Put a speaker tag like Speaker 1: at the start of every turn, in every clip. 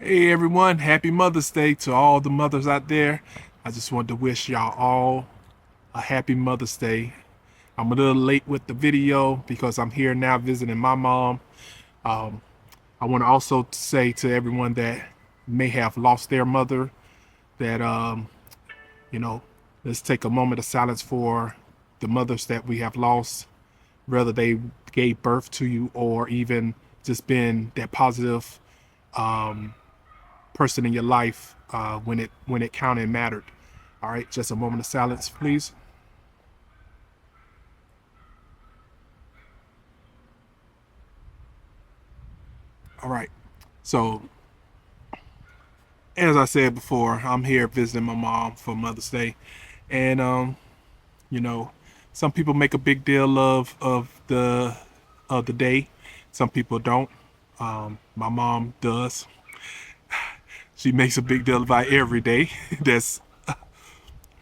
Speaker 1: Hey everyone, happy Mother's Day to all the mothers out there. I just wanted to wish y'all all a happy Mother's Day. I'm a little late with the video because I'm here now visiting my mom. Um, I want to also say to everyone that may have lost their mother that, you know, let's take a moment of silence for the mothers that we have lost, whether they gave birth to you or even just been that positive person in your life when it counted and mattered. All right, just a moment of silence, please. All right. So, as I said before, I'm here visiting my mom for Mother's Day, and you know, some people make a big deal of the day. Some people don't. My mom does. She makes a big deal about every day. That's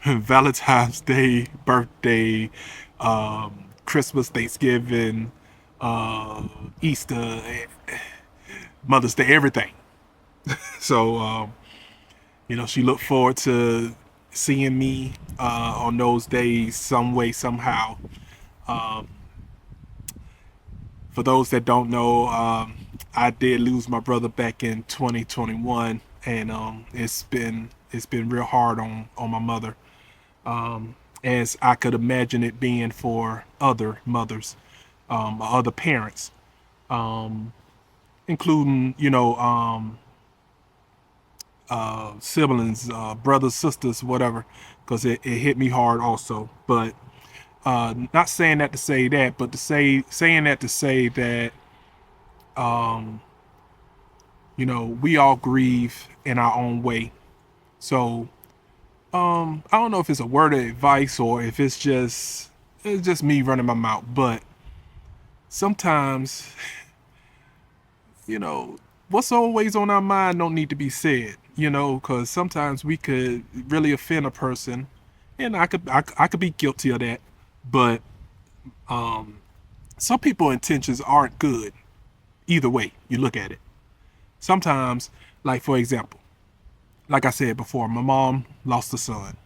Speaker 1: Valentine's Day, birthday, Christmas, Thanksgiving, uh, Easter, Mother's Day, everything. So, she looked forward to seeing me on those days, some way, somehow. Um, for those that don't know, I did lose my brother back in 2021, and it's been real hard on my mother, as I could imagine it being for other mothers, other parents, including siblings, brothers, sisters, whatever, because it hit me hard also. But not saying that to say that, but to saying that to say that we all grieve in our own way. So I don't know if it's a word of advice or if it's just me running my mouth, but sometimes you know, what's always on our mind don't need to be said, because sometimes we could really offend a person, and I could be guilty of that, but some people's intentions aren't good. Either way you look at it, sometimes, like for example, like I said before, my mom lost a son,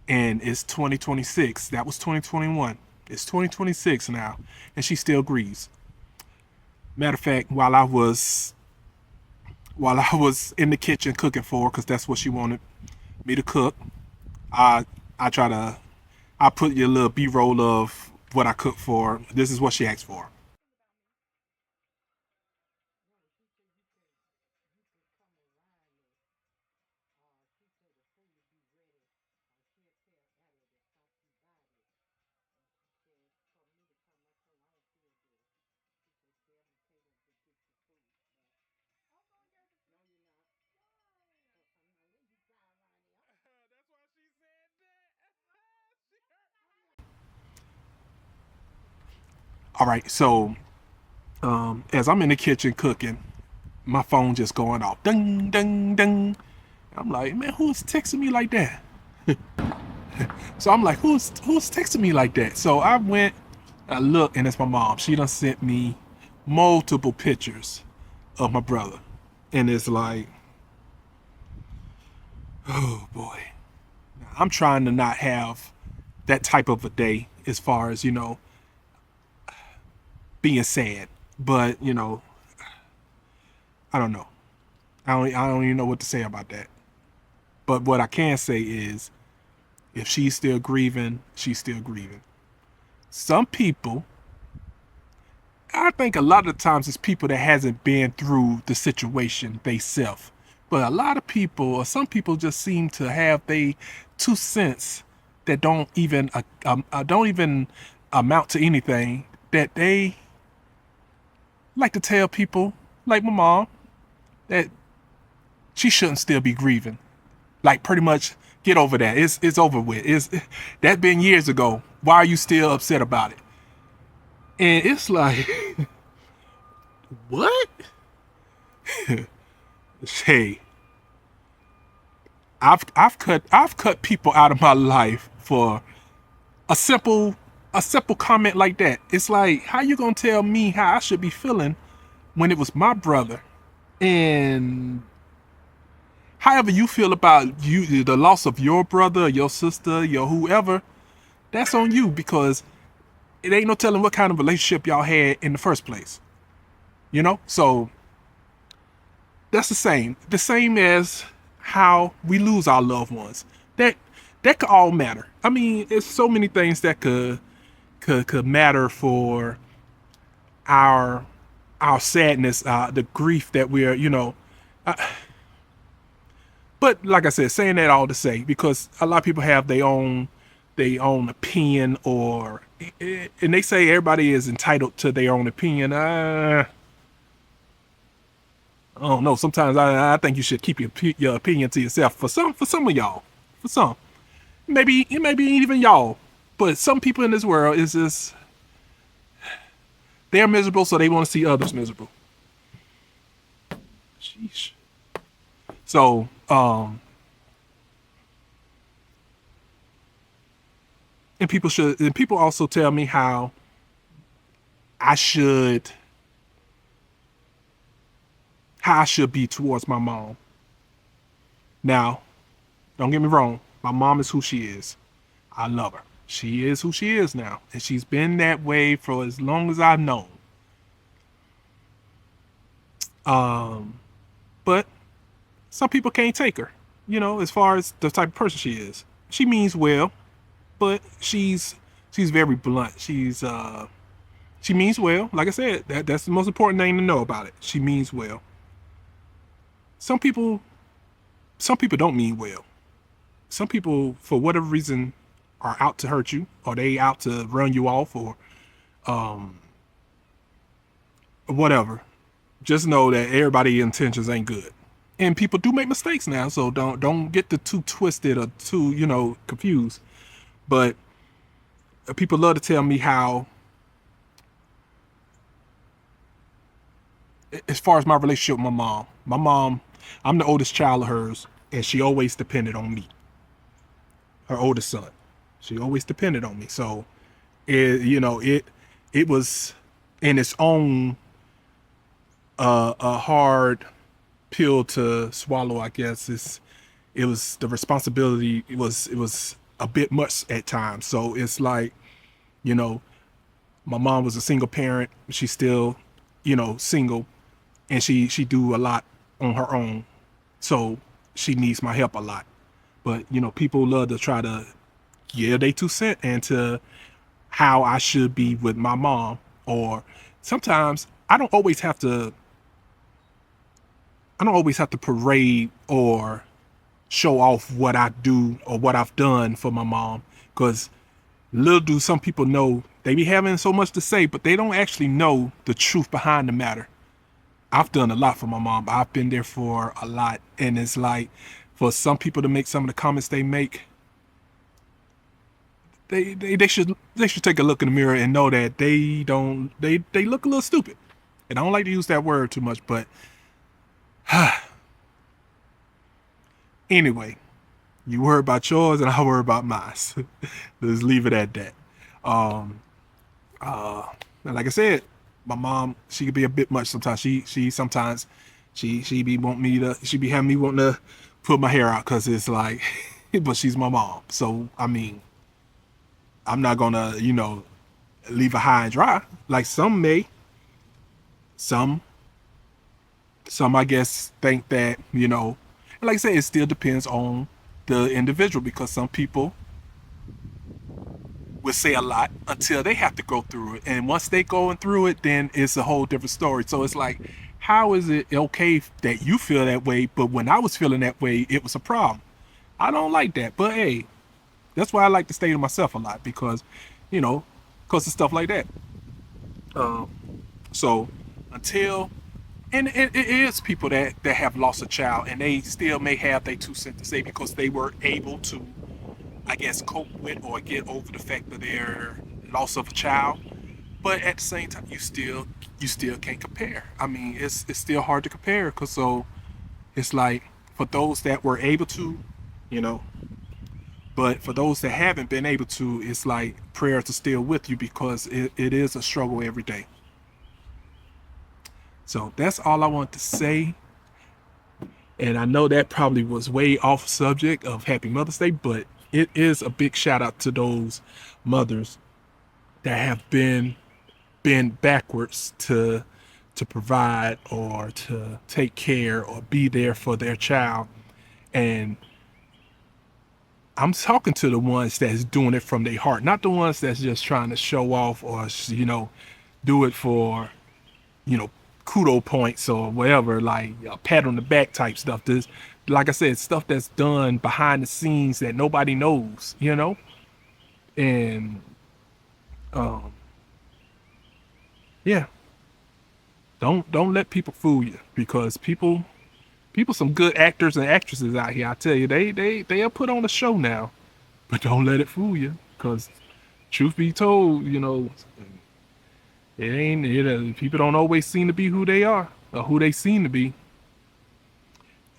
Speaker 1: and it's 2026. That was 2021. It's 2026 now, and she still grieves. Matter of fact, while I was in the kitchen cooking for her, because that's what she wanted me to cook. I I try to I put your little B-roll of what I cook for her. This is what she asked for. All right, so as I'm in the kitchen cooking, my phone just going off, ding ding ding. I'm like, man, who's texting me like that? So I'm like, who's texting me like that? So I went, I looked, and it's my mom. She done sent me multiple pictures of my brother, and it's like, oh boy, I'm trying to not have that type of a day as far as being sad, but I don't know. I don't even know what to say about that. But what I can say is, if she's still grieving, she's still grieving. Some people, I think a lot of the times it's people that hasn't been through the situation they self. But a lot of people, or some people, just seem to have they 2 cents that don't even amount to anything, that they like to tell people, like my mom, that she shouldn't still be grieving. Like, pretty much, get over that. It's over with. It's that been years ago. Why are you still upset about it? And it's like, what? Hey, I've cut people out of my life for a simple a simple comment like that. It's like, how you gonna tell me how I should be feeling when it was my brother, And however you feel about you, the loss of your brother, your sister, your whoever, that's on you, because it ain't no telling what kind of relationship y'all had in the first place. So that's the same as how we lose our loved ones. That could all matter. I mean, it's so many things that could matter for our sadness, the grief that we're, but like I said, saying that all to say, because a lot of people have their own opinion, and they say everybody is entitled to their own opinion. I don't know. Sometimes I think you should keep your opinion to yourself. For some of y'all, for some, maybe even y'all, but some people in this world is just, they're miserable, so they want to see others miserable. Sheesh. So, and people also tell me how I should be towards my mom. Now, don't get me wrong, my mom is who she is. I love her. She is who she is now, and she's been that way for as long as I've known. But some people can't take her, as far as the type of person she is. She means well, but she's very blunt. She means well. Like I said, that's the most important thing to know about it. She means well. Some people don't mean well. Some people, for whatever reason, are out to hurt you, or they out to run you off, or whatever. Just know that everybody's intentions ain't good, and people do make mistakes now. So don't get too twisted or too confused. But people love to tell me how, as far as my relationship with my mom, I'm the oldest child of hers, and she always depended on me. Her oldest son, she always depended on me. So it was in its own a hard pill to swallow, I guess. It was the responsibility. It was a bit much at times. So it's like, my mom was a single parent. She's still, single, and she do a lot on her own. So she needs my help a lot. But people love to try to give they 2 cents into how I should be with my mom. Or sometimes I don't always have to parade or show off what I do or what I've done for my mom, because little do some people know, they be having so much to say, but they don't actually know the truth behind the matter. I've done a lot for my mom. I've been there for a lot, and it's like, for some people to make some of the comments they make, they should take a look in the mirror and know that they look a little stupid. And I don't like to use that word too much, but anyway, you worry about yours and I worry about mine. Let's leave it at that. Like I said, my mom, she could be a bit much sometimes. She sometimes she be having me wanting to put my hair out, because it's like, but she's my mom. So I mean, I'm not gonna leave her high and dry like some may. Some I guess think that, like I said, it still depends on the individual, because some people will say a lot until they have to go through it, and once they going through it, then it's a whole different story. So it's like, how is it okay that you feel that way, but when I was feeling that way, it was a problem? I don't like that. But hey, that's why I like to stay to myself a lot, because of stuff like that. So until, and it is people that have lost a child, and they still may have their 2 cents to say, because they were able to, I guess, cope with or get over the fact of their loss of a child. But at the same time, you still can't compare. I mean, it's still hard to compare, because so it's like, for those that were able to, but for those that haven't been able to, it's like, prayers are still with you, because it is a struggle every day. So that's all I want to say. And I know that probably was way off subject of Happy Mother's Day, but it is a big shout out to those mothers that have been backwards to provide or to take care or be there for their child. And I'm talking to the ones that's doing it from their heart, not the ones that's just trying to show off or, do it for, you know, kudo points or whatever, like a pat on the back type stuff. This, like I said, stuff that's done behind the scenes that nobody knows. And um, yeah, don't let people fool you, because people some good actors and actresses out here. I tell you, they are put on a show now, but don't let it fool you, because truth be told, it ain't people don't always seem to be who they are or who they seem to be.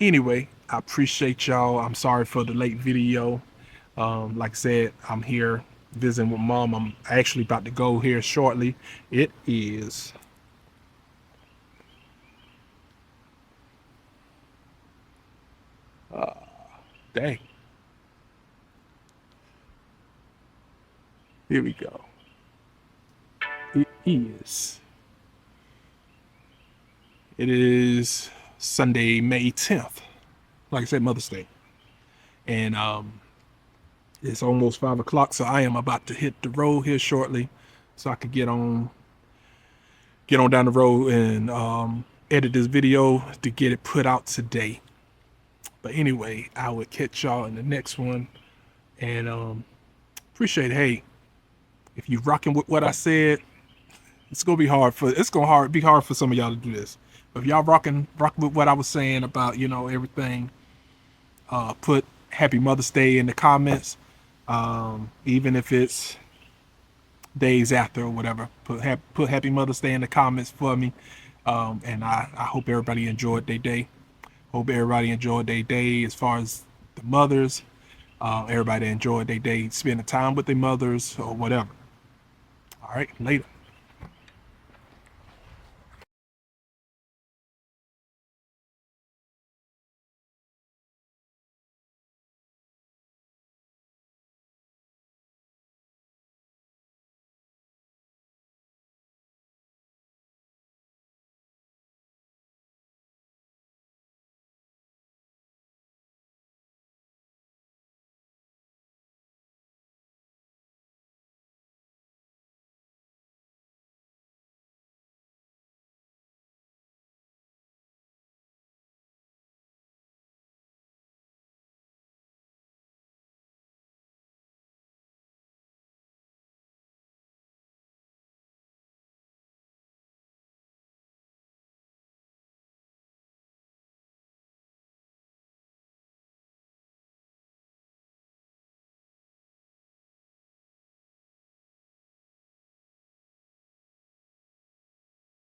Speaker 1: Anyway, I appreciate y'all. I'm sorry for the late video. Like I said, I'm here visiting with mom. I'm actually about to go here shortly. It is dang. Here we go. It is. It is Sunday, May 10th. Like I said, Mother's Day. And it's almost 5 o'clock, so I am about to hit the road here shortly, so I could get on down the road and edit this video to get it put out today. But anyway, I will catch y'all in the next one, and appreciate it. Hey, if you rocking with what I said, it's gonna be hard be hard for some of y'all to do this. But if y'all rocking with what I was saying about everything, put Happy Mother's Day in the comments, even if it's days after or whatever. Put Happy Mother's Day in the comments for me, and I hope everybody enjoyed their day. Hope everybody enjoyed their day as far as the mothers. Everybody enjoyed their day spending time with their mothers or whatever. All right, later.